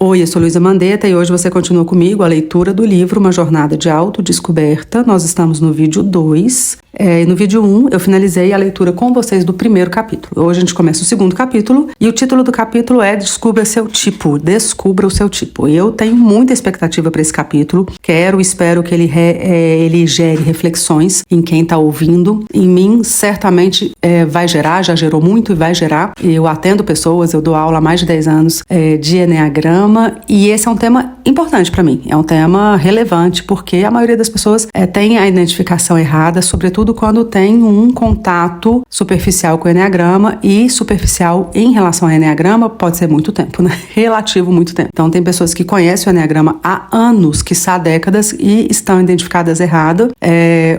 Oi, eu sou Luísa Mandetta e hoje você continua comigo a leitura do livro Uma Jornada de Autodescoberta. Nós estamos no vídeo 2. No vídeo 1 eu finalizei a leitura com vocês do primeiro capítulo. Hoje a gente começa o segundo capítulo e o título do capítulo é Descubra seu tipo. Descubra o seu tipo. Eu tenho muita expectativa para esse capítulo. Espero que ele gere reflexões em quem está ouvindo. Em mim, certamente vai gerar, já gerou muito e vai gerar. Eu atendo pessoas, eu dou aula há mais de 10 anos de Eneagrama. E esse é um tema importante para mim, é um tema relevante, porque a maioria das pessoas tem a identificação errada, sobretudo quando tem um contato superficial com o Eneagrama, e superficial em relação ao Eneagrama pode ser muito tempo, né? Relativo muito tempo. Então tem pessoas que conhecem o Eneagrama há anos, quiçá décadas, e estão identificadas errado,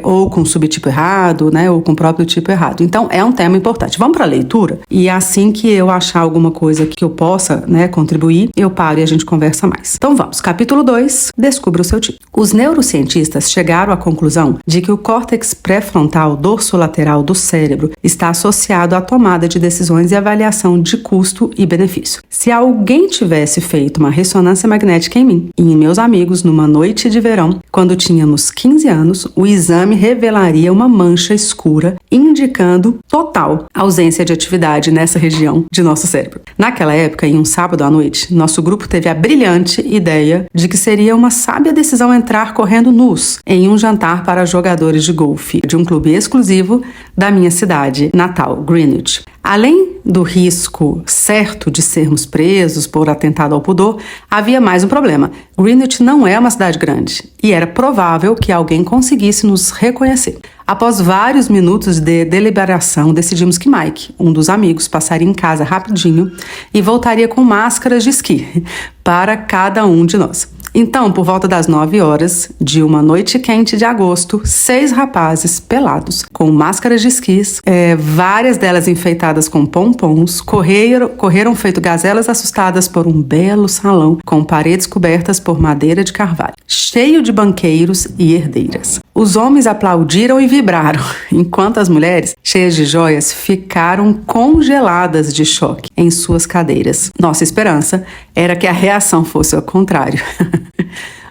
ou com o subtipo errado, né? Ou com o próprio tipo errado. Então é um tema importante. Vamos para a leitura, e assim que eu achar alguma coisa que eu possa, né, contribuir, eu paro e a gente conversa mais. Então vamos, capítulo 2, descubra o seu tipo. Os neurocientistas chegaram à conclusão de que o córtex pré-frontal dorsolateral do cérebro está associado à tomada de decisões e avaliação de custo e benefício. Se alguém tivesse feito uma ressonância magnética em mim e em meus amigos numa noite de verão, quando tínhamos 15 anos, o exame revelaria uma mancha escura indicando total ausência de atividade nessa região de nosso cérebro. Naquela época, em um sábado à noite, nosso grupo teve a brilhante ideia de que seria uma sábia decisão entrar correndo nus em um jantar para jogadores de golfe de um clube exclusivo da minha cidade natal, Greenwich. Além do risco certo de sermos presos por atentado ao pudor, havia mais um problema. Greenwich não é uma cidade grande e era provável que alguém conseguisse nos reconhecer. Após vários minutos de deliberação, decidimos que Mike, um dos amigos, passaria em casa rapidinho e voltaria com máscaras de esqui para cada um de nós. Então, por volta das 9 horas de uma noite quente de agosto, 6 rapazes pelados, com máscaras de esquis, várias delas enfeitadas com pompons, correram feito gazelas assustadas por um belo salão com paredes cobertas por madeira de carvalho, cheio de banqueiros e herdeiras. Os homens aplaudiram e vibraram, enquanto as mulheres, cheias de joias, ficaram congeladas de choque em suas cadeiras. Nossa esperança era que a reação fosse ao contrário.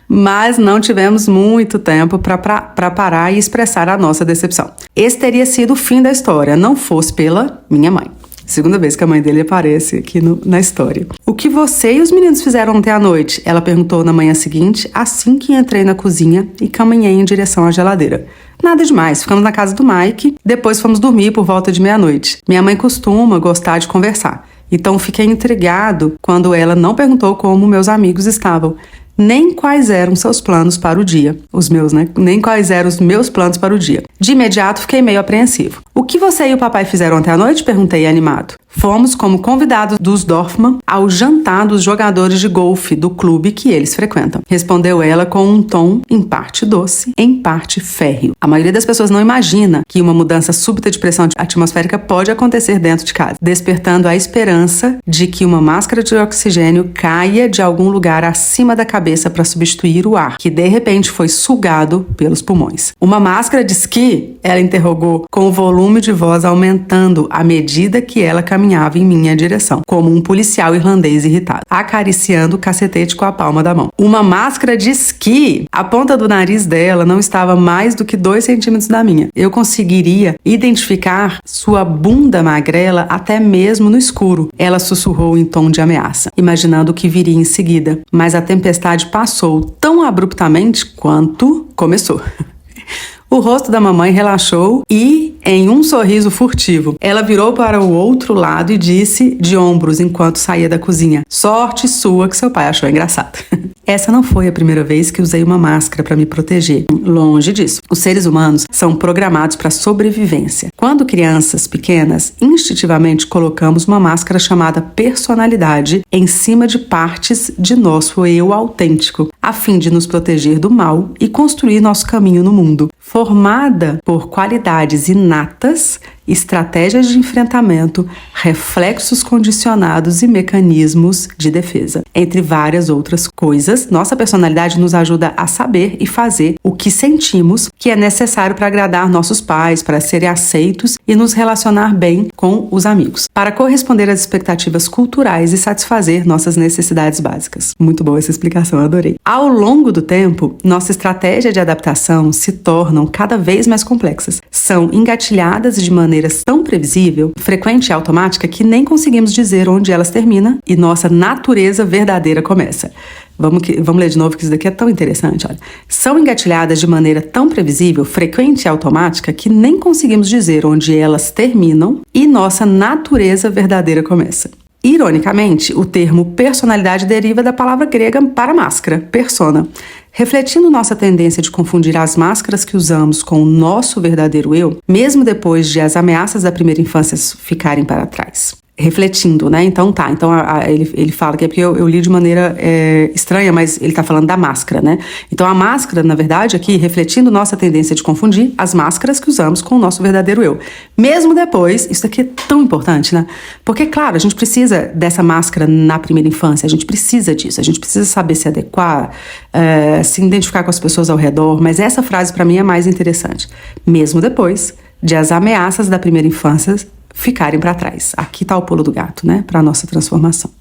Mas não tivemos muito tempo para parar e expressar a nossa decepção. Esse teria sido o fim da história, não fosse pela minha mãe. Segunda vez que a mãe dele aparece aqui na história. O que você e os meninos fizeram ontem à noite? Ela perguntou na manhã seguinte, assim que entrei na cozinha e caminhei em direção à geladeira. Nada demais, ficamos na casa do Mike, depois fomos dormir por volta de meia-noite. Minha mãe costuma gostar de conversar, então fiquei intrigado quando ela não perguntou como meus amigos estavam, nem quais eram seus planos para o dia. Os meus, né? Nem quais eram os meus planos para o dia. De imediato, fiquei meio apreensivo. O que você e o papai fizeram ontem à noite? Perguntei animado. Fomos como convidados dos Dorfman ao jantar dos jogadores de golfe do clube que eles frequentam. Respondeu ela com um tom em parte doce, em parte férreo. A maioria das pessoas não imagina que uma mudança súbita de pressão atmosférica pode acontecer dentro de casa, despertando a esperança de que uma máscara de oxigênio caia de algum lugar acima da cabeça para substituir o ar, que de repente foi sugado pelos pulmões. Uma máscara de esqui? Ela interrogou, com o volume de voz aumentando à medida que ela caminhava em minha direção, como um policial irlandês irritado, acariciando o cacetete com a palma da mão. Uma máscara de esqui! A ponta do nariz dela não estava mais do que 2 centímetros da minha. Eu conseguiria identificar sua bunda magrela até mesmo no escuro. Ela sussurrou em tom de ameaça, imaginando o que viria em seguida. Mas a tempestade passou tão abruptamente quanto começou. O rosto da mamãe relaxou e, em um sorriso furtivo, ela virou para o outro lado e disse, de ombros enquanto saía da cozinha, sorte sua que seu pai achou engraçado. Essa não foi a primeira vez que usei uma máscara para me proteger. Longe disso. Os seres humanos são programados para sobrevivência. Quando crianças pequenas, instintivamente colocamos uma máscara chamada personalidade em cima de partes de nosso eu autêntico, a fim de nos proteger do mal e construir nosso caminho no mundo. Formada por qualidades inatas estratégias de enfrentamento, reflexos condicionados e mecanismos de defesa. Entre várias outras coisas, nossa personalidade nos ajuda a saber e fazer o que sentimos que é necessário para agradar nossos pais, para serem aceitos e nos relacionar bem com os amigos, para corresponder às expectativas culturais e satisfazer nossas necessidades básicas. Muito boa essa explicação, adorei. Ao longo do tempo, nossa estratégia de adaptação se tornam cada vez mais complexas. São engatilhadas de maneiras tão previsível, frequente e automática que nem conseguimos dizer onde elas terminam e nossa natureza verdadeira começa. Vamos ler de novo, que isso daqui é tão interessante, olha. São engatilhadas de maneira tão previsível, frequente e automática que nem conseguimos dizer onde elas terminam e nossa natureza verdadeira começa. Ironicamente, o termo personalidade deriva da palavra grega para máscara, persona, refletindo nossa tendência de confundir as máscaras que usamos com o nosso verdadeiro eu, mesmo depois de as ameaças da primeira infância ficarem para trás. Refletindo, né? Então ele fala que é porque eu li de maneira estranha, mas ele tá falando da máscara, né? Então a máscara, na verdade, aqui, refletindo nossa tendência de confundir as máscaras que usamos com o nosso verdadeiro eu. Mesmo depois, isso aqui é tão importante, né? Porque, claro, a gente precisa dessa máscara na primeira infância, a gente precisa disso, a gente precisa saber se adequar, se identificar com as pessoas ao redor, mas essa frase para mim é mais interessante. Mesmo depois de as ameaças da primeira infância ficarem para trás. Aqui está o pulo do gato, né? Para a nossa transformação.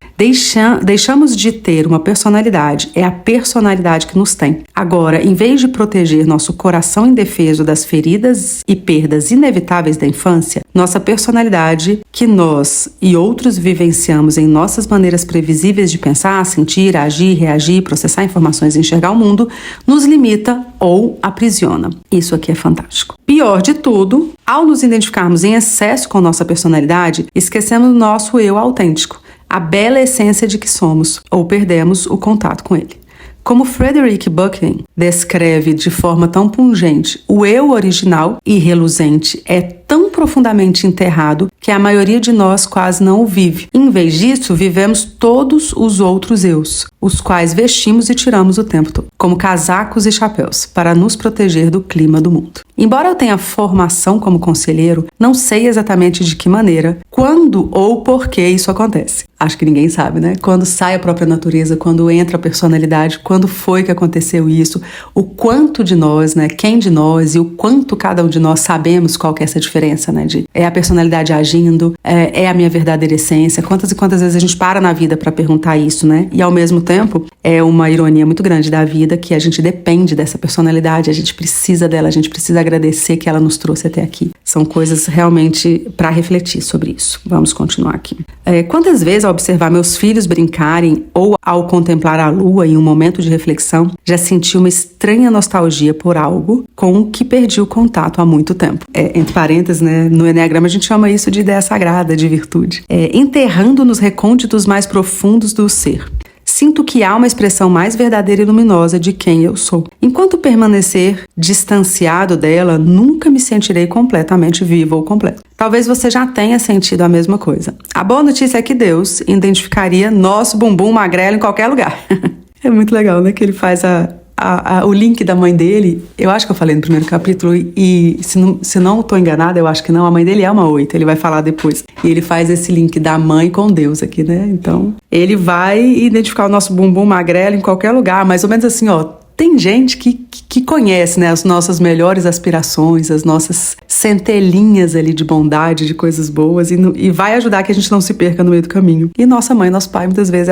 Deixamos de ter uma personalidade, é a personalidade que nos tem. Agora, em vez de proteger nosso coração indefeso das feridas e perdas inevitáveis da infância, nossa personalidade, que nós e outros vivenciamos em nossas maneiras previsíveis de pensar, sentir, agir, reagir, processar informações e enxergar o mundo, nos limita ou aprisiona. Isso aqui é fantástico. Pior de tudo, ao nos identificarmos em excesso com nossa personalidade, esquecemos o nosso eu autêntico, a bela essência de que somos, ou perdemos o contato com ele. Como Frederick Buckley descreve de forma tão pungente, o eu original e reluzente é tão profundamente enterrado que a maioria de nós quase não o vive. Em vez disso, vivemos todos os outros eus, os quais vestimos e tiramos o tempo todo, como casacos e chapéus, para nos proteger do clima do mundo. Embora eu tenha formação como conselheiro, não sei exatamente de que maneira, quando ou por que isso acontece. Acho que ninguém sabe, né? Quando sai a própria natureza, quando entra a personalidade, quando foi que aconteceu isso, o quanto de nós, né? Quem de nós e o quanto cada um de nós sabemos qual que é essa diferença, né? É a personalidade agindo, é a minha verdadeira essência. Quantas e quantas vezes a gente para na vida para perguntar isso, né? E ao mesmo tempo, é uma ironia muito grande da vida que a gente depende dessa personalidade, a gente precisa dela, a gente precisa agradecer que ela nos trouxe até aqui. São coisas realmente para refletir sobre isso. Vamos continuar aqui. Quantas vezes ao observar meus filhos brincarem ou ao contemplar a lua em um momento de reflexão, já senti uma estranha nostalgia por algo com o que perdi o contato há muito tempo. Entre parênteses, né, no Enneagrama a gente chama isso de ideia sagrada, de virtude. Enterrando nos recônditos mais profundos do ser. Sinto que há uma expressão mais verdadeira e luminosa de quem eu sou. Enquanto permanecer distanciado dela, nunca me sentirei completamente vivo ou completo. Talvez você já tenha sentido a mesma coisa. A boa notícia é que Deus identificaria nosso bumbum magrelo em qualquer lugar. É muito legal, né? Que ele faz o link da mãe dele. Eu acho que eu falei no primeiro capítulo e se não estou enganada, eu acho que não, a mãe dele é uma 8, ele vai falar depois. E ele faz esse link da mãe com Deus aqui, né? Então, ele vai identificar o nosso bumbum magrelo em qualquer lugar, mais ou menos assim, ó. Tem gente que conhece, né, as nossas melhores aspirações, as nossas centelhinhas ali de bondade, de coisas boas e vai ajudar que a gente não se perca no meio do caminho. E nossa mãe, nosso pai, muitas vezes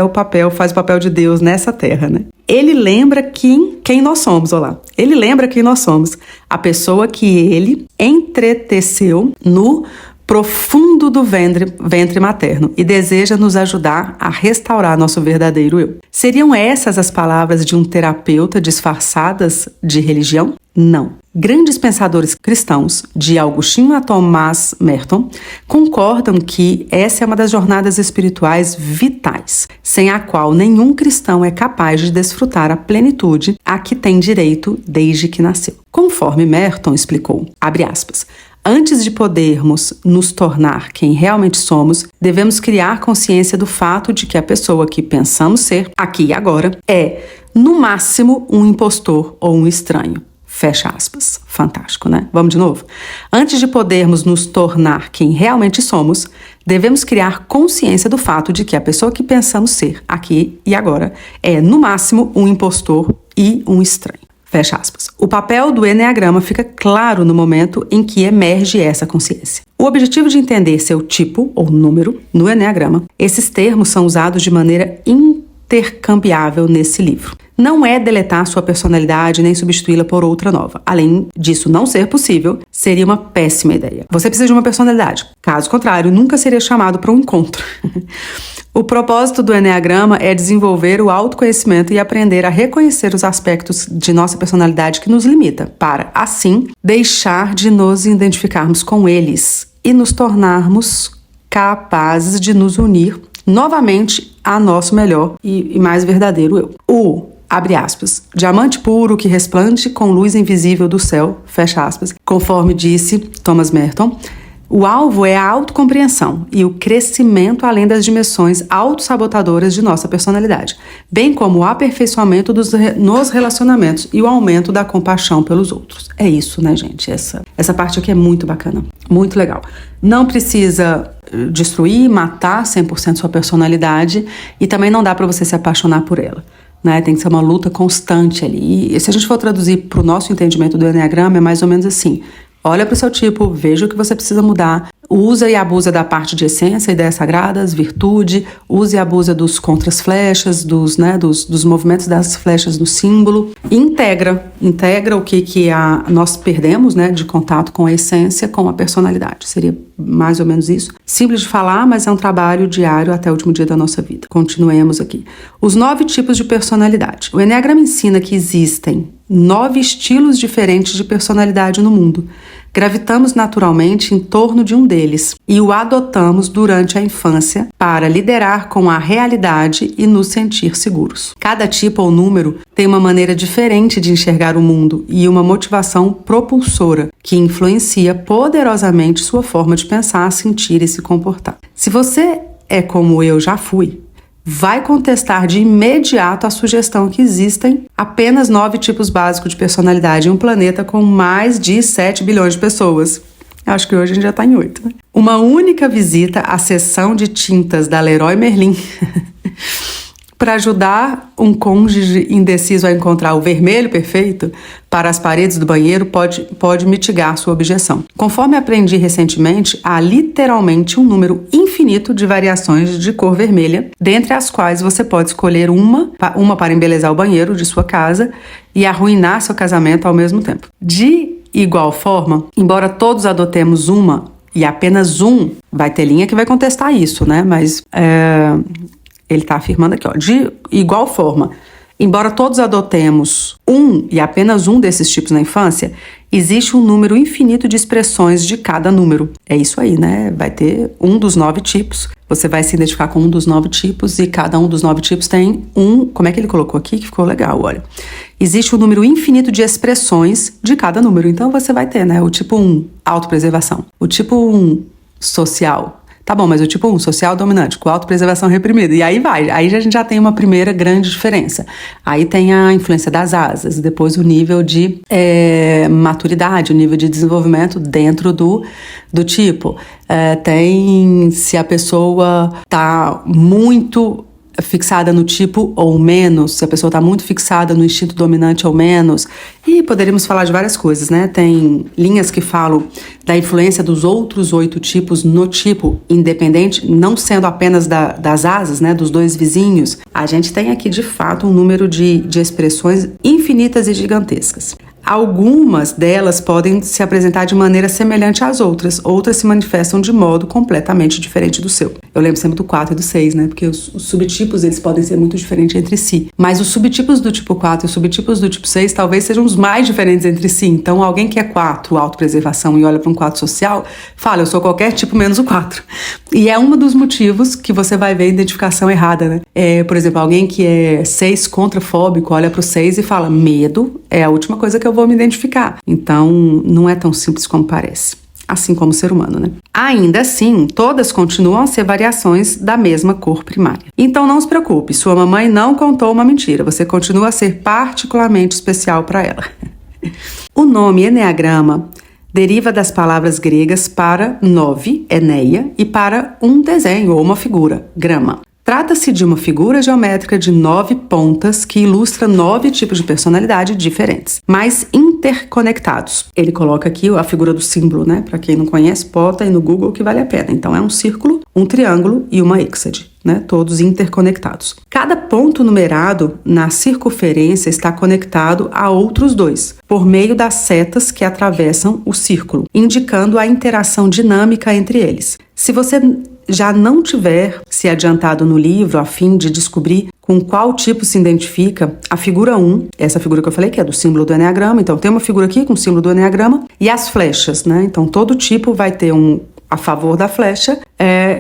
faz o papel de Deus nessa terra, né? Ele lembra quem nós somos, olá. Ele lembra quem nós somos. A pessoa que ele entreteceu no profundo do ventre materno e deseja nos ajudar a restaurar nosso verdadeiro eu. Seriam essas as palavras de um terapeuta disfarçadas de religião? Não. Grandes pensadores cristãos, de Agostinho a Thomas Merton, concordam que essa é uma das jornadas espirituais vitais, sem a qual nenhum cristão é capaz de desfrutar a plenitude a que tem direito desde que nasceu. Conforme Merton explicou, abre aspas, antes de podermos nos tornar quem realmente somos, devemos criar consciência do fato de que a pessoa que pensamos ser, aqui e agora, é, no máximo, um impostor ou um estranho. Fecha aspas. Fantástico, né? Vamos de novo? Antes de podermos nos tornar quem realmente somos, devemos criar consciência do fato de que a pessoa que pensamos ser, aqui e agora, é, no máximo, um impostor e um estranho. Fecha aspas. O papel do Eneagrama fica claro no momento em que emerge essa consciência. O objetivo de entender seu tipo, ou número, no Eneagrama, esses termos são usados de maneira intercambiável nesse livro. Não é deletar sua personalidade nem substituí-la por outra nova. Além disso não ser possível, seria uma péssima ideia. Você precisa de uma personalidade. Caso contrário, nunca seria chamado para um encontro. O propósito do Eneagrama é desenvolver o autoconhecimento e aprender a reconhecer os aspectos de nossa personalidade que nos limita, para, assim, deixar de nos identificarmos com eles e nos tornarmos capazes de nos unir novamente a nosso melhor e mais verdadeiro eu. O, abre aspas, diamante puro que resplande com luz invisível do céu, fecha aspas, conforme disse Thomas Merton, o alvo é a autocompreensão e o crescimento além das dimensões autossabotadoras de nossa personalidade, bem como o aperfeiçoamento nos relacionamentos e o aumento da compaixão pelos outros. É isso, né, gente? Essa parte aqui é muito bacana, muito legal. Não precisa destruir, matar 100% sua personalidade e também não dá para você se apaixonar por ela. Né? Tem que ser uma luta constante ali. E se a gente for traduzir para o nosso entendimento do Eneagrama, é mais ou menos assim. Olha para o seu tipo, veja o que você precisa mudar, usa e abusa da parte de essência, ideias sagradas, virtude, use e abusa dos contras-flechas, dos movimentos das flechas do símbolo, e integra o que nós perdemos, né, de contato com a essência, com a personalidade. Seria mais ou menos isso. Simples de falar, mas é um trabalho diário até o último dia da nossa vida. Continuemos aqui. Os 9 tipos de personalidade. O Eneagrama ensina que existem 9 estilos diferentes de personalidade no mundo. Gravitamos naturalmente em torno de um deles e o adotamos durante a infância para liderar com a realidade e nos sentir seguros. Cada tipo ou número tem uma maneira diferente de enxergar o mundo e uma motivação propulsora que influencia poderosamente sua forma de pensar, sentir e se comportar. Se você é como eu já fui, vai contestar de imediato a sugestão que existem apenas 9 tipos básicos de personalidade em um planeta com mais de 7 bilhões de pessoas. Acho que hoje a gente já está em 8. Né? Uma única visita à seção de tintas da Leroy Merlin para ajudar um cônjuge indeciso a encontrar o vermelho perfeito para as paredes do banheiro pode mitigar sua objeção. Conforme aprendi recentemente, há literalmente um número infinito de variações de cor vermelha, dentre as quais você pode escolher uma para embelezar o banheiro de sua casa e arruinar seu casamento ao mesmo tempo. De igual forma, embora todos adotemos uma e apenas um, vai ter linha que vai contestar isso, né? Mas ele está afirmando aqui, ó, de igual forma, embora todos adotemos um e apenas um desses tipos na infância, existe um número infinito de expressões de cada número. É isso aí, né? Vai ter um dos 9 tipos, você vai se identificar com um dos 9 tipos e cada um dos 9 tipos tem um, como é que ele colocou aqui? Que ficou legal, olha. Existe um número infinito de expressões de cada número, então você vai ter, né? O tipo 1, autopreservação. O tipo 1, social. Tá bom, mas o tipo 1, social dominante, com autopreservação reprimida. E aí vai. Aí a gente já tem uma primeira grande diferença. Aí tem a influência das asas, depois o nível de maturidade, o nível de desenvolvimento dentro do tipo. Tem se a pessoa tá muito fixada no tipo ou menos, se a pessoa está muito fixada no instinto dominante ou menos, e poderíamos falar de várias coisas, né? Tem linhas que falam da influência dos outros 8 tipos no tipo, independente, não sendo apenas das asas, né? Dos 2 vizinhos. A gente tem aqui, de fato, um número de expressões infinitas e gigantescas. Algumas delas podem se apresentar de maneira semelhante às outras se manifestam de modo completamente diferente do seu. Eu lembro sempre do 4 e do 6, né? Porque os subtipos, eles podem ser muito diferentes entre si. Mas os subtipos do tipo 4 e os subtipos do tipo 6 talvez sejam os mais diferentes entre si. Então, alguém que é 4, autopreservação, e olha para um 4 social, fala, eu sou qualquer tipo menos o 4. E é um dos motivos que você vai ver a identificação errada, né? Por exemplo, alguém que é 6 contrafóbico, olha para o 6 e fala, medo é a última coisa que eu vou me identificar. Então, não é tão simples como parece. Assim como o ser humano, né? Ainda assim, todas continuam a ser variações da mesma cor primária. Então não se preocupe, sua mamãe não contou uma mentira. Você continua a ser particularmente especial para ela. O nome Eneagrama deriva das palavras gregas para 9, eneia, e para um desenho ou uma figura, grama. Trata-se de uma figura geométrica de 9 pontas que ilustra 9 tipos de personalidade diferentes, mas interconectados. Ele coloca aqui a figura do símbolo, né? Para quem não conhece, bota aí no Google que vale a pena. Então é um círculo, um triângulo e uma íxade, né? Todos interconectados. Cada ponto numerado na circunferência está conectado a outros 2, por meio das setas que atravessam o círculo, indicando a interação dinâmica entre eles. Se você já não tiver se adiantado no livro a fim de descobrir com qual tipo se identifica, a figura 1, essa figura que eu falei que é do símbolo do Eneagrama, então tem uma figura aqui com o símbolo do Eneagrama, e as flechas, né? Então todo tipo vai ter um a favor da flecha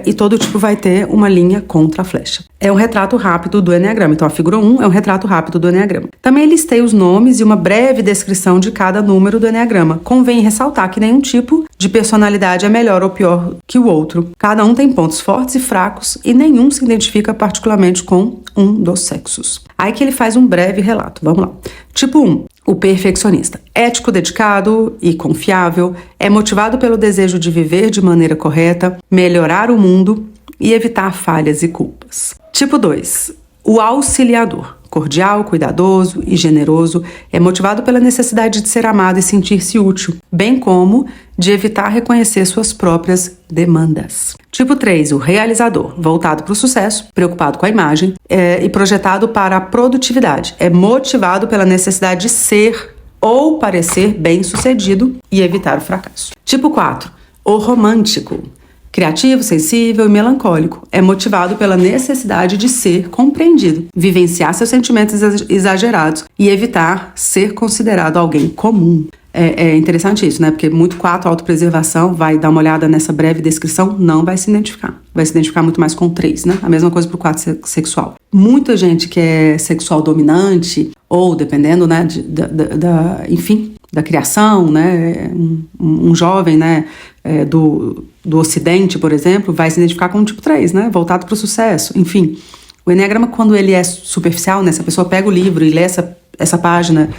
e todo tipo vai ter uma linha contra a flecha. É um retrato rápido do Eneagrama. Então a figura 1 é um retrato rápido do Eneagrama. Também listei os nomes e uma breve descrição de cada número do Eneagrama. Convém ressaltar que nenhum tipo de personalidade é melhor ou pior que o outro. Cada um tem pontos fortes e fracos e nenhum se identifica particularmente com um dos sexos. Aí que ele faz um breve relato. Vamos lá. Tipo 1. O perfeccionista. Ético, dedicado e confiável, é motivado pelo desejo de viver de maneira correta, melhorar o mundo e evitar falhas e culpas. Tipo 2. O auxiliador. Cordial, cuidadoso e generoso, é motivado pela necessidade de ser amado e sentir-se útil, bem como de evitar reconhecer suas próprias demandas. Tipo 3, o realizador, voltado para o sucesso, preocupado com a imagem e projetado para a produtividade. É motivado pela necessidade de ser ou parecer bem-sucedido e evitar o fracasso. Tipo 4, o romântico. Criativo, sensível e melancólico. É motivado pela necessidade de ser compreendido, vivenciar seus sentimentos exagerados e evitar ser considerado alguém comum. É interessante isso, né? Porque muito 4, autopreservação, vai dar uma olhada nessa breve descrição, não vai se identificar. Vai se identificar muito mais com 3, né? A mesma coisa pro 4 sexual. Muita gente que é sexual dominante, ou dependendo, né, enfim, da criação, né? Um jovem, né, do Ocidente, por exemplo, vai se identificar com o tipo 3, né? Voltado para o sucesso. Enfim, o Eneagrama, quando ele é superficial, né? Se a pessoa pega o livro e lê essa página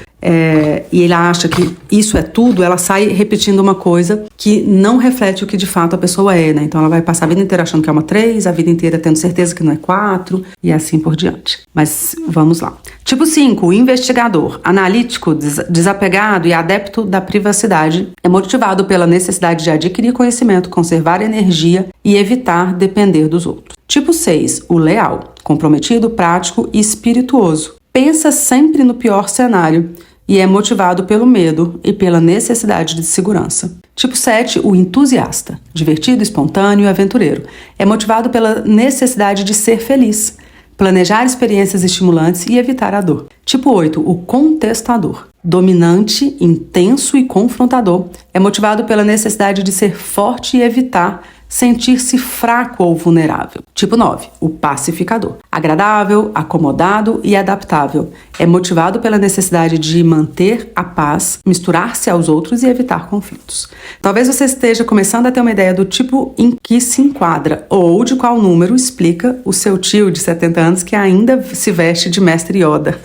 e ele acha que isso é tudo, ela sai repetindo uma coisa que não reflete o que de fato a pessoa é, né? Então ela vai passar a vida inteira achando que é uma 3, a vida inteira tendo certeza que não é 4 e assim por diante. Mas vamos lá. Tipo 5, o investigador, analítico, desapegado e adepto da privacidade, é motivado pela necessidade de adquirir conhecimento, conservar energia e evitar depender dos outros. Tipo 6, o leal, comprometido, prático e espirituoso. Pensa sempre no pior cenário e é motivado pelo medo e pela necessidade de segurança. Tipo 7, o entusiasta, divertido, espontâneo e aventureiro. É motivado pela necessidade de ser feliz, planejar experiências estimulantes e evitar a dor. Tipo 8, o contestador, dominante, intenso e confrontador. É motivado pela necessidade de ser forte e evitar sentir-se fraco ou vulnerável. Tipo 9, o pacificador. Agradável, acomodado e adaptável. É motivado pela necessidade de manter a paz, misturar-se aos outros e evitar conflitos. Talvez você esteja começando a ter uma ideia do tipo em que se enquadra ou de qual número explica o seu tio de 70 anos que ainda se veste de mestre Yoda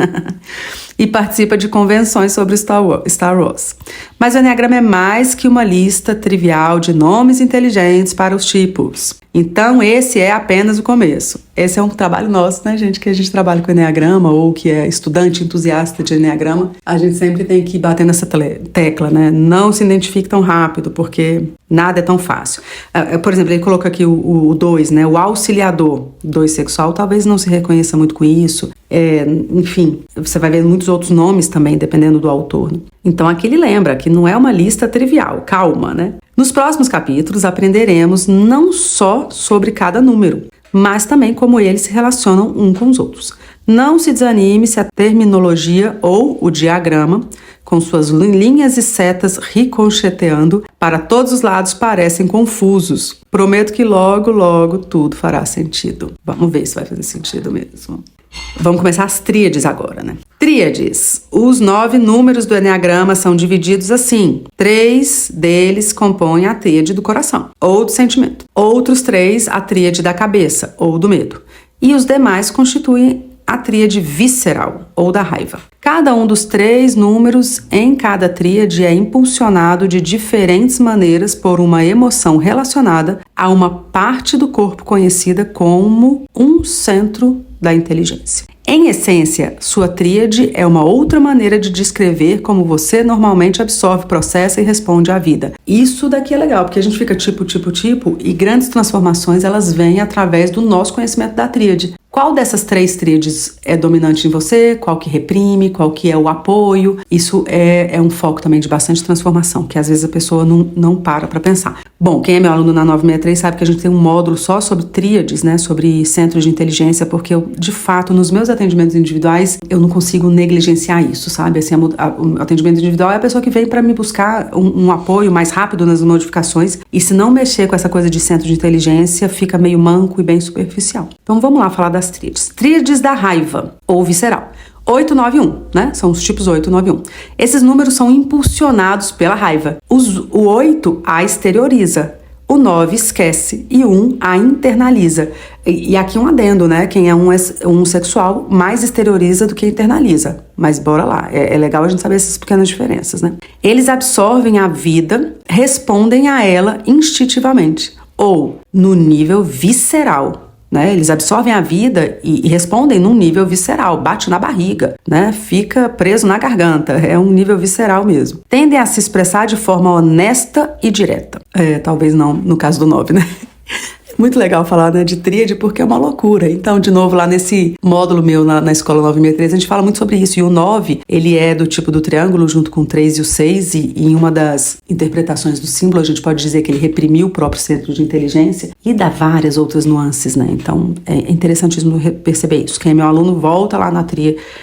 e participa de convenções sobre Star Wars. Mas o Eneagrama é mais que uma lista trivial de nomes inteligentes para os tipos. Então, esse é apenas o começo. Esse é um trabalho nosso, né, gente? Que a gente trabalha com Eneagrama ou que é estudante entusiasta de Eneagrama. A gente sempre tem que bater nessa tecla, né? Não se identifique tão rápido, porque nada é tão fácil. Por exemplo, ele coloca aqui o 2, né? O auxiliador, 2 sexual, talvez não se reconheça muito com isso. Enfim, você vai ver muitos outros nomes também, dependendo do autor. Né? Então, aqui ele lembra que não é uma lista trivial. Calma, né? Nos próximos capítulos, aprenderemos não só sobre cada número, mas também como eles se relacionam um com os outros. Não se desanime se a terminologia ou o diagrama, com suas linhas e setas ricocheteando para todos os lados, parecem confusos. Prometo que logo, logo tudo fará sentido. Vamos ver se vai fazer sentido mesmo. Vamos começar as tríades agora, né? Tríades. Os 9 números do Eneagrama são divididos assim. 3 deles compõem a tríade do coração, ou do sentimento. Outros 3, a tríade da cabeça, ou do medo. E os demais constituem a tríade visceral, ou da raiva. Cada um dos 3 números em cada tríade é impulsionado de diferentes maneiras por uma emoção relacionada a uma parte do corpo conhecida como um centro da inteligência. Em essência, sua tríade é uma outra maneira de descrever como você normalmente absorve, processa e responde à vida. Isso daqui é legal, porque a gente fica tipo, e grandes transformações elas vêm através do nosso conhecimento da tríade. Qual dessas 3 tríades é dominante em você? Qual que reprime? Qual que é o apoio? Isso é um foco também de bastante transformação, que às vezes a pessoa não para pensar. Bom, quem é meu aluno na 963 sabe que a gente tem um módulo só sobre tríades, né? Sobre centros de inteligência, porque eu, de fato, nos meus atendimentos individuais, eu não consigo negligenciar isso, sabe? Assim, o atendimento individual é a pessoa que vem para me buscar um apoio mais rápido nas modificações, e se não mexer com essa coisa de centro de inteligência, fica meio manco e bem superficial. Então vamos lá falar das tríades. Tríades da raiva, ou visceral. 891, né? São os tipos 891. Esses números são impulsionados pela raiva. O 8 a exterioriza, o 9 esquece e o 1 a internaliza. E aqui um adendo, né? Quem é um sexual mais exterioriza do que internaliza. Mas bora lá, é legal a gente saber essas pequenas diferenças, né? Eles absorvem a vida, respondem a ela instintivamente, ou no nível visceral. Né? Eles absorvem a vida e respondem num nível visceral, bate na barriga, né? Fica preso na garganta, é um nível visceral mesmo. Tendem a se expressar de forma honesta e direta. Talvez não no caso do 9, né? Muito legal falar, né, de tríade, porque é uma loucura. Então, de novo, lá nesse módulo meu na Escola 963, a gente fala muito sobre isso. E o 9, ele é do tipo do triângulo, junto com o 3 e o 6, e em uma das interpretações do símbolo, a gente pode dizer que ele reprimiu o próprio centro de inteligência e dá várias outras nuances, né? Então, é interessantíssimo perceber isso. Quem é meu aluno, volta lá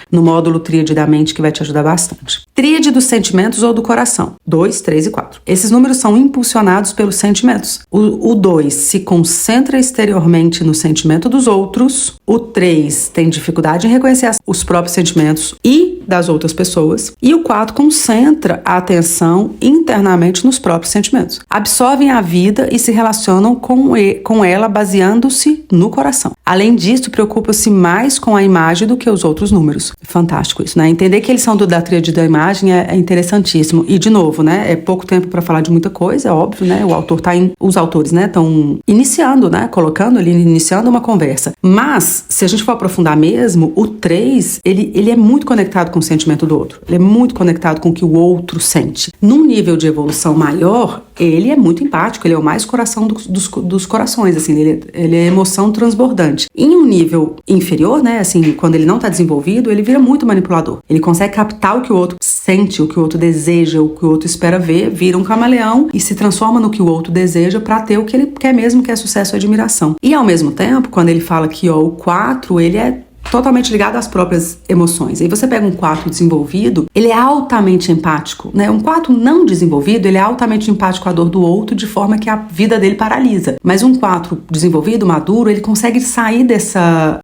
no módulo Tríade da Mente, que vai te ajudar bastante. Tríade dos sentimentos ou do coração. 2, 3 e 4. Esses números são impulsionados pelos sentimentos. O 2 se concentra exteriormente no sentimento dos outros. O 3 tem dificuldade em reconhecer os próprios sentimentos e das outras pessoas. E o 4 concentra a atenção internamente nos próprios sentimentos. Absorvem a vida e se relacionam com ela baseando-se no coração. Além disso, preocupa-se mais com a imagem do que os outros números. Fantástico isso, né? Entender que eles são da tríade da imagem é interessantíssimo. E, de novo, né? É pouco tempo para falar de muita coisa, é óbvio, né? Os autores, né? Estão iniciando, né? Colocando ali, iniciando uma conversa. Mas, se a gente for aprofundar mesmo, o 3, ele é muito conectado com o sentimento do outro. Ele é muito conectado com o que o outro sente. Num nível de evolução maior, ele é muito empático, ele é o mais coração dos corações, assim, ele é emoção transbordante. Em um nível inferior, né, assim, quando ele não está desenvolvido, ele vira muito manipulador. Ele consegue captar o que o outro sente, o que o outro deseja, o que o outro espera ver, vira um camaleão e se transforma no que o outro deseja para ter o que ele quer mesmo, que é sucesso e admiração. E ao mesmo tempo, quando ele fala que o 4, ele é totalmente ligado às próprias emoções. Aí você pega um 4 desenvolvido, ele é altamente empático, né? Um 4 não desenvolvido, ele é altamente empático à dor do outro, de forma que a vida dele paralisa. Mas um 4 desenvolvido, maduro, ele consegue sair dessa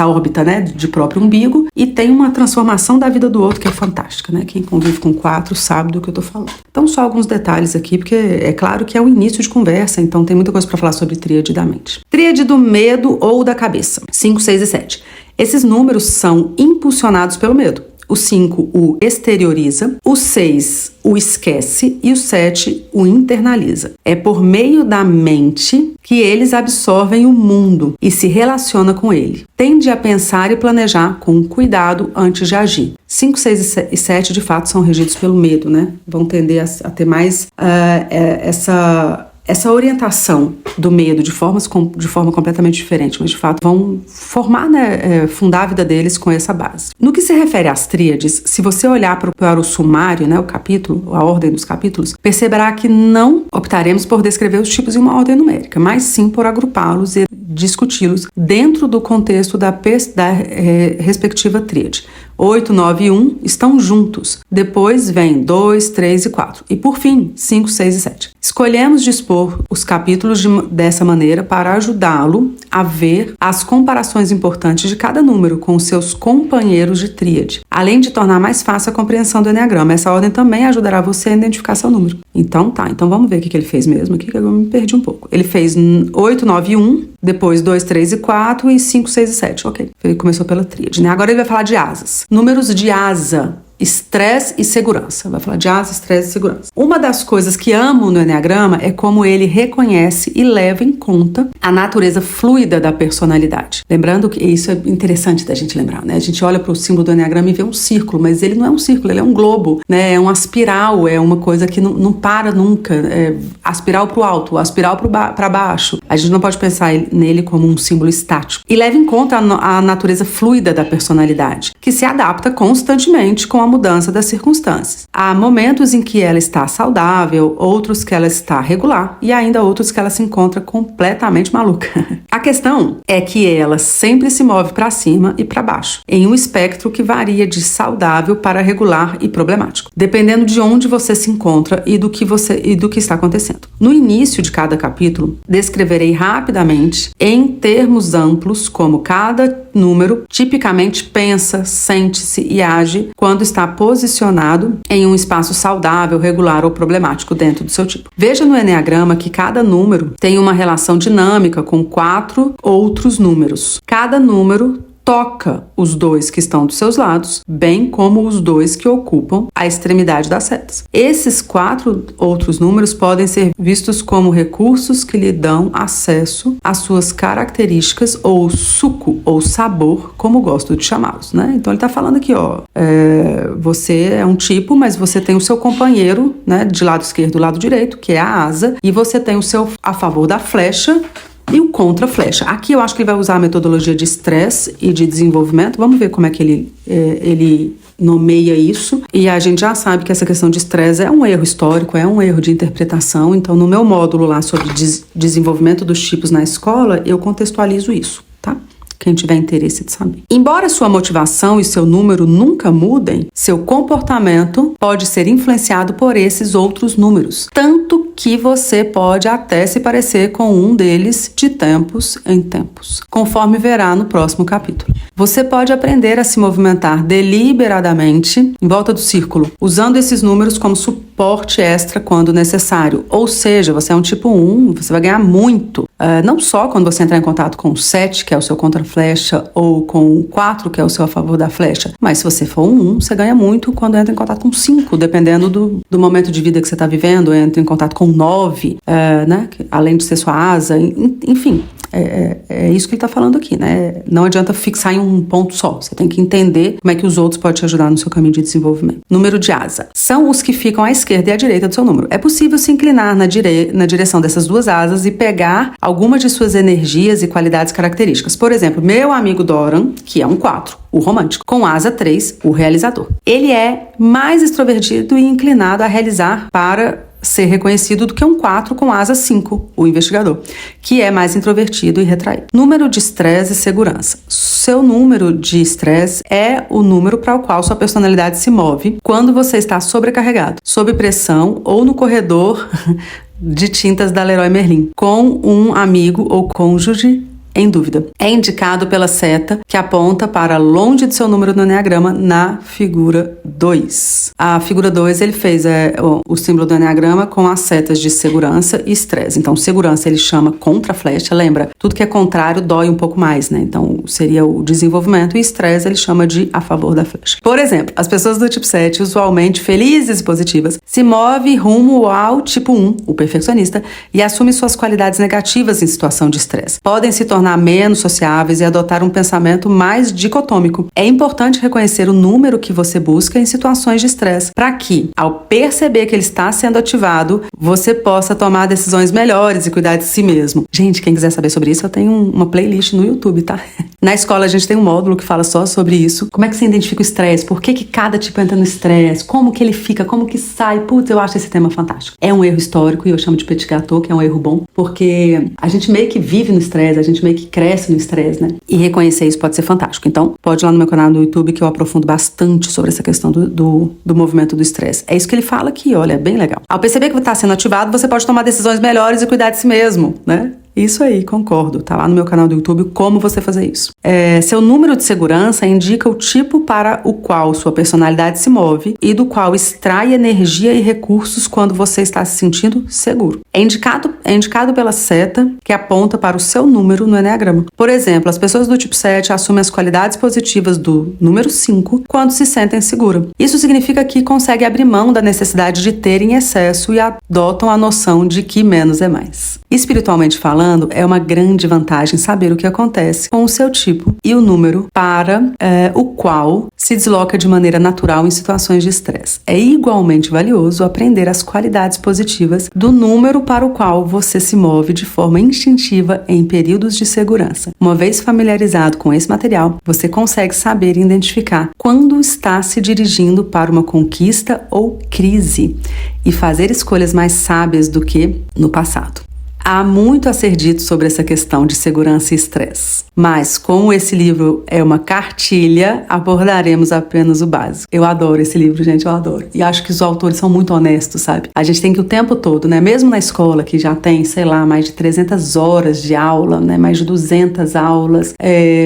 órbita, né, de próprio umbigo e tem uma transformação da vida do outro que é fantástica, né? Quem convive com 4 sabe do que eu tô falando. Então, só alguns detalhes aqui, porque é claro que é o início de conversa, então tem muita coisa para falar sobre tríade da mente. Tríade do medo ou da cabeça. 5, 6 e 7. Esses números são impulsionados pelo medo. O 5 o exterioriza, o 6 o esquece e o 7 o internaliza. É por meio da mente que eles absorvem o mundo e se relacionam com ele. Tende a pensar e planejar com cuidado antes de agir. 5, 6 e 7 de fato são regidos pelo medo, né? Vão tender a ter mais essa orientação do medo de forma completamente diferente, mas de fato vão formar, né, fundar a vida deles com essa base. No que se refere às tríades, se você olhar para o sumário, né, o capítulo, a ordem dos capítulos, perceberá que não optaremos por descrever os tipos em uma ordem numérica, mas sim por agrupá-los e discuti-los dentro do contexto da respectiva tríade. 8, 9 e 1 estão juntos. Depois vem 2, 3 e 4. E por fim, 5, 6 e 7. Escolhemos dispor os capítulos dessa maneira para ajudá-lo a ver as comparações importantes de cada número com os seus companheiros de tríade, além de tornar mais fácil a compreensão do Eneagrama. Essa ordem também ajudará você a identificar seu número. Então vamos ver o que ele fez mesmo aqui, que eu me perdi um pouco. Ele fez 8, 9 e 1, depois 2, 3 e 4 e 5, 6 e 7. Ok, ele começou pela tríade, né? Agora ele vai falar de asas. Números de asa: estresse e segurança. Vai falar de asa, estresse e segurança. Uma das coisas que amo no Enneagrama é como ele reconhece e leva em conta a natureza fluida da personalidade. Lembrando que isso é interessante da gente lembrar, né? A gente olha para o símbolo do Enneagrama e vê um círculo, mas ele não é um círculo, ele é um globo, né? É uma espiral, é uma coisa que não para nunca. É a espiral para o alto, a espiral para baixo. A gente não pode pensar nele como um símbolo estático. E leva em conta a natureza fluida da personalidade, que se adapta constantemente com a mudança das circunstâncias. Há momentos em que ela está saudável, outros que ela está regular e ainda outros que ela se encontra completamente maluca. A questão é que ela sempre se move para cima e para baixo, em um espectro que varia de saudável para regular e problemático, dependendo de onde você se encontra e do que está acontecendo. No início de cada capítulo, descreverei rapidamente, em termos amplos, como cada número tipicamente pensa, sente-se e age quando está posicionado em um espaço saudável, regular ou problemático dentro do seu tipo. Veja no Enneagrama que cada número tem uma relação dinâmica com 4 outros números. Cada número toca os 2 que estão dos seus lados, bem como os 2 que ocupam a extremidade das setas. Esses 4 outros números podem ser vistos como recursos que lhe dão acesso às suas características ou suco ou sabor, como gosto de chamá-los, né? Então ele está falando aqui, você é um tipo, mas você tem o seu companheiro, né, de lado esquerdo e do lado direito, que é a asa, e você tem o seu a favor da flecha e o contra-flecha. Aqui eu acho que ele vai usar a metodologia de estresse e de desenvolvimento. Vamos ver como é que ele nomeia isso. E a gente já sabe que essa questão de estresse é um erro histórico, é um erro de interpretação. Então, no meu módulo lá sobre desenvolvimento dos tipos na escola, eu contextualizo isso, tá? Quem tiver interesse de saber. Embora sua motivação e seu número nunca mudem, seu comportamento pode ser influenciado por esses outros números, tanto que você pode até se parecer com um deles de tempos em tempos, conforme verá no próximo capítulo. Você pode aprender a se movimentar deliberadamente em volta do círculo, usando esses números como suporte extra quando necessário. Ou seja, você é um tipo 1, você vai ganhar muito. Não só quando você entrar em contato com o 7, que é o seu contra-flecha, ou com o 4, que é o seu a favor da flecha. Mas se você for um 1, você ganha muito quando entra em contato com 5, dependendo do momento de vida que você está vivendo. Entra em contato com 9, né? Além de ser sua asa, enfim. É isso que ele está falando aqui, né? Não adianta fixar em um ponto só. Você tem que entender como é que os outros podem te ajudar no seu caminho de desenvolvimento. Número de asa. São os que ficam à esquerda e à direita do seu número. É possível se inclinar na direção dessas duas asas e pegar algumas de suas energias e qualidades características. Por exemplo, meu amigo Doran, que é um 4, o romântico, com asa 3, o realizador. Ele é mais extrovertido e inclinado a realizar para ser reconhecido do que um 4 com asa 5, o investigador, que é mais introvertido e retraído. Número de estresse e segurança. Seu número de estresse é o número para o qual sua personalidade se move quando você está sobrecarregado, sob pressão ou no corredor de tintas da Leroy Merlin, com um amigo ou cônjuge em dúvida. É indicado pela seta que aponta para longe de seu número no Enneagrama na figura 2. A figura 2 ele fez o símbolo do Enneagrama com as setas de segurança e estresse. Então, segurança ele chama contra-flecha, lembra? Tudo que é contrário dói um pouco mais, né? Então, seria o desenvolvimento, e estresse ele chama de a favor da flecha. Por exemplo, as pessoas do tipo 7, usualmente felizes e positivas, se movem rumo ao tipo 1, o perfeccionista, e assumem suas qualidades negativas em situação de estresse. Podem se tornar menos sociáveis e adotar um pensamento mais dicotômico. É importante reconhecer o número que você busca em situações de estresse, para que, ao perceber que ele está sendo ativado, você possa tomar decisões melhores e cuidar de si mesmo. Gente, quem quiser saber sobre isso, eu tenho uma playlist no YouTube, tá? Na escola a gente tem um módulo que fala só sobre isso. Como é que você identifica o estresse? Por que cada tipo entra no estresse? Como que ele fica? Como que sai? Putz, eu acho esse tema fantástico. É um erro histórico e eu chamo de petit gâteau, que é um erro bom, porque a gente meio que vive no estresse, a gente meio que cresce no estresse, né? E reconhecer isso pode ser fantástico. Então, pode ir lá no meu canal no YouTube que eu aprofundo bastante sobre essa questão do movimento do estresse. É isso que ele fala aqui, olha, é bem legal. Ao perceber que está sendo ativado, você pode tomar decisões melhores e cuidar de si mesmo, né? Isso aí, concordo. Tá lá no meu canal do YouTube como você fazer isso. Seu número de segurança indica o tipo para o qual sua personalidade se move e do qual extrai energia e recursos quando você está se sentindo seguro. É indicado pela seta que aponta para o seu número no Eneagrama. Por exemplo, as pessoas do tipo 7 assumem as qualidades positivas do número 5 quando se sentem seguras. Isso significa que conseguem abrir mão da necessidade de ter em excesso e adotam a noção de que menos é mais. Espiritualmente falando, é uma grande vantagem saber o que acontece com o seu tipo e o número para o qual se desloca de maneira natural em situações de estresse. É igualmente valioso aprender as qualidades positivas do número para o qual você se move de forma instintiva em períodos de segurança. Uma vez familiarizado com esse material, você consegue saber e identificar quando está se dirigindo para uma conquista ou crise e fazer escolhas mais sábias do que no passado. Há muito a ser dito sobre essa questão de segurança e estresse, mas como esse livro é uma cartilha, abordaremos apenas o básico. Eu adoro esse livro, gente, eu adoro. E acho que os autores são muito honestos, sabe? A gente tem que o tempo todo, né? Mesmo na escola, que já tem, sei lá, mais de 300 horas de aula, né? Mais de 200 aulas.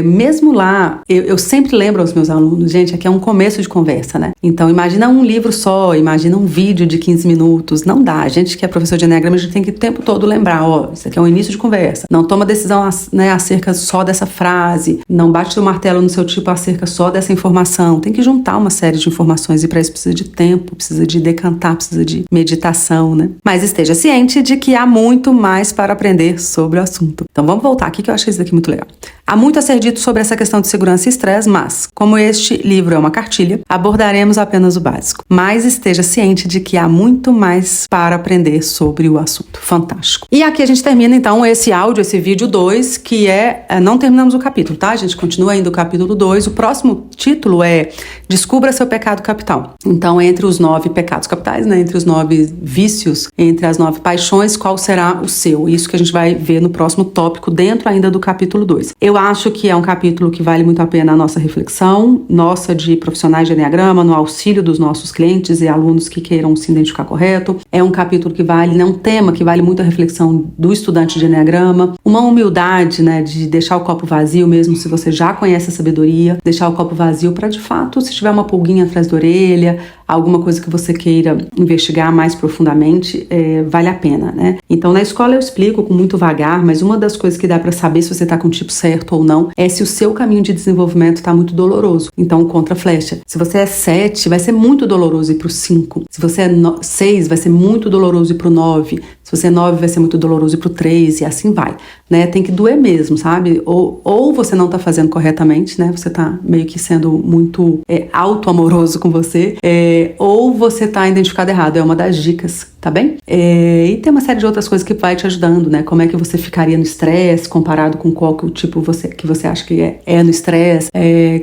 Mesmo lá, eu sempre lembro aos meus alunos, gente, aqui é um começo de conversa, né? Então, imagina um livro só, imagina um vídeo de 15 minutos. Não dá. A gente que é professor de Eneagrama, a gente tem que o tempo todo lembrar, isso aqui é um início de conversa. Não toma decisão, né, acerca só dessa frase. Não bate o martelo no seu tipo acerca só dessa informação. Tem que juntar uma série de informações e para isso precisa de tempo, precisa de decantar, precisa de meditação, né? Mas esteja ciente de que há muito mais para aprender sobre o assunto. Então vamos voltar aqui que eu achei isso daqui muito legal. Há muito a ser dito sobre essa questão de segurança e estresse, mas, como este livro é uma cartilha, abordaremos apenas o básico. Mas esteja ciente de que há muito mais para aprender sobre o assunto. Fantástico. E aqui a gente termina, então, esse áudio, esse vídeo 2, que não terminamos o capítulo, tá? A gente continua ainda o capítulo 2. O próximo título é Descubra seu pecado capital. Então, entre os 9 pecados capitais, né? Entre os 9 vícios, entre as 9 paixões, qual será o seu? Isso que a gente vai ver no próximo tópico, dentro ainda do capítulo 2. Eu acho que é um capítulo que vale muito a pena a nossa reflexão, nossa de profissionais de Eneagrama, no auxílio dos nossos clientes e alunos que queiram se identificar correto. É um capítulo que vale, um tema que vale muito a reflexão do estudante de Eneagrama, uma humildade, né, de deixar o copo vazio, mesmo se você já conhece a sabedoria, deixar o copo vazio para, de fato, se tiver uma pulguinha atrás da orelha, alguma coisa que você queira investigar mais profundamente, vale a pena, né? Então, na escola eu explico com muito vagar, mas uma das coisas que dá para saber se você tá com o tipo certo ou não é se o seu caminho de desenvolvimento tá muito doloroso. Então, contra flecha. Se você é 7, vai ser muito doloroso ir pro 5. Se você é 6, vai ser muito doloroso ir pro 9. Se você é 9, vai ser muito doloroso ir pro 3 e assim vai, né? Tem que doer mesmo, sabe? Ou você não tá fazendo corretamente, né? Você tá meio que sendo muito auto-amoroso com você, ou você tá identificado errado. É uma das dicas, tá bem? E tem uma série de outras coisas que vai te ajudando, né? Como é que você ficaria no estresse comparado com qual que o tipo que você acha que é no estresse,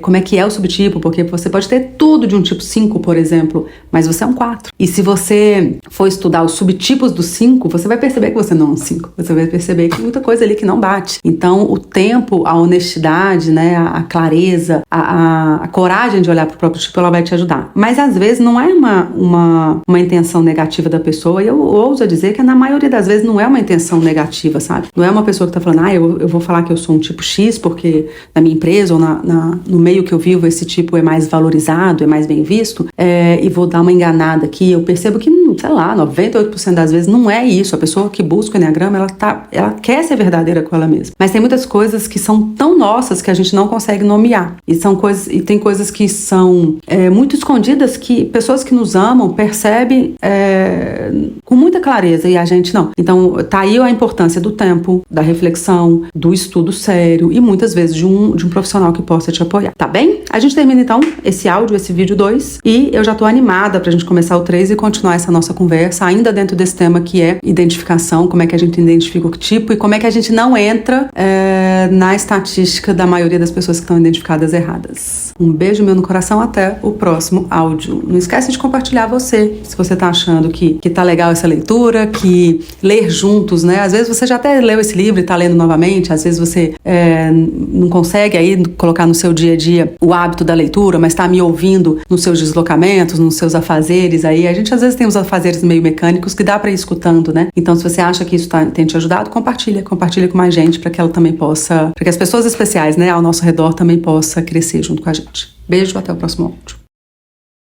como é que é o subtipo, porque você pode ter tudo de um tipo 5, por exemplo, mas você é um 4. E se você for estudar os subtipos do 5, você vai perceber que você não é um 5. Você vai perceber que tem muita coisa ali que não bate. Então, o tempo, a honestidade, né? A clareza, a coragem de olhar pro próprio tipo, ela vai te ajudar. Mas, às vezes, não é uma intenção negativa da pessoa, e eu ouso dizer que na maioria das vezes não é uma intenção negativa, sabe? Não é uma pessoa que tá falando, eu vou falar que eu sou um tipo X porque na minha empresa ou no meio que eu vivo esse tipo é mais valorizado, é mais bem visto, e vou dar uma enganada aqui. Eu percebo que, sei lá, 98% das vezes não é isso. A pessoa que busca o Eneagrama, ela quer ser verdadeira com ela mesma. Mas tem muitas coisas que são tão nossas que a gente não consegue nomear. E tem coisas que são muito escondidas que pessoas que nos amam percebem com muita clareza e a gente não. Então, tá aí a importância do tempo, da reflexão, do estudo sério e muitas vezes de um profissional que possa te apoiar. Tá bem? A gente termina então esse áudio, esse vídeo 2 e eu já tô animada pra gente começar o 3 e continuar essa nossa conversa ainda dentro desse tema que é identificação, como é que a gente identifica o tipo e como é que a gente não entra na estatística da maioria das pessoas que estão identificadas erradas. Um beijo meu no coração, até o próximo áudio. Não esquece de compartilhar se você tá achando que tá legal essa leitura, que ler juntos, né? Às vezes você já até leu esse livro e está lendo novamente, às vezes você não consegue aí colocar no seu dia a dia o hábito da leitura, mas está me ouvindo nos seus deslocamentos, nos seus afazeres aí. A gente às vezes tem uns afazeres meio mecânicos que dá para ir escutando, né? Então, se você acha que isso tem te ajudado, compartilha com mais gente para que ela também possa, para que as pessoas especiais, né, ao nosso redor também possa crescer junto com a gente. Beijo, até o próximo áudio.